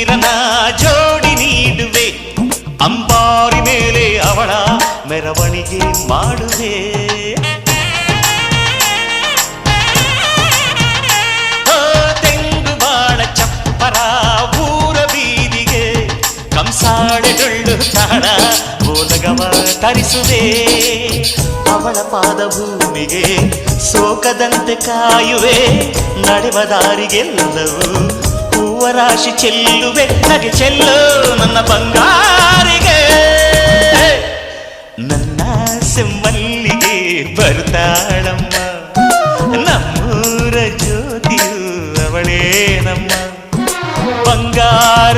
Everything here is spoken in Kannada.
ವೀರನ ಜೋಡಿ ನೀಡುವೆ, ಅಂಬಾರಿ ಮೇಲೆ ಅವಳ ಮೆರವಣಿಗೆ ಮಾಡುವೆ. ತೆಂಗು ಬಾಳ ಚಪ್ಪರ ಊರ ಬೀದಿಗೆ, ಕಂಸಾಳೆ ಡೊಳ್ಳು ತಾಳ ಬೋಲಗವ ತರಿಸುವೆ. ಅವಳ ಪಾದ ಭೂಮಿಗೆ ಸೋಕದಂತೆ ಕಾಯುವೆ, ನಡೆವ ದಾರಿಗೆಲ್ಲವೂ ಹೂವ ರಾಶಿ ಚೆಲ್ಲುವೆ. ನಗೆ ಚೆಲ್ಲು ನನ್ನ ಬಂಗಾರಿಗೆ, ನನ್ನ ಸೆಮ್ಮಲ್ಲಿಗೆ ಬರ್ತಾಳಮ್ಮ, ನಮ್ಮೂರ ಜ್ಯೋತಿಯು ಅವಳೇ ನಮ್ಮ ಬಂಗಾರ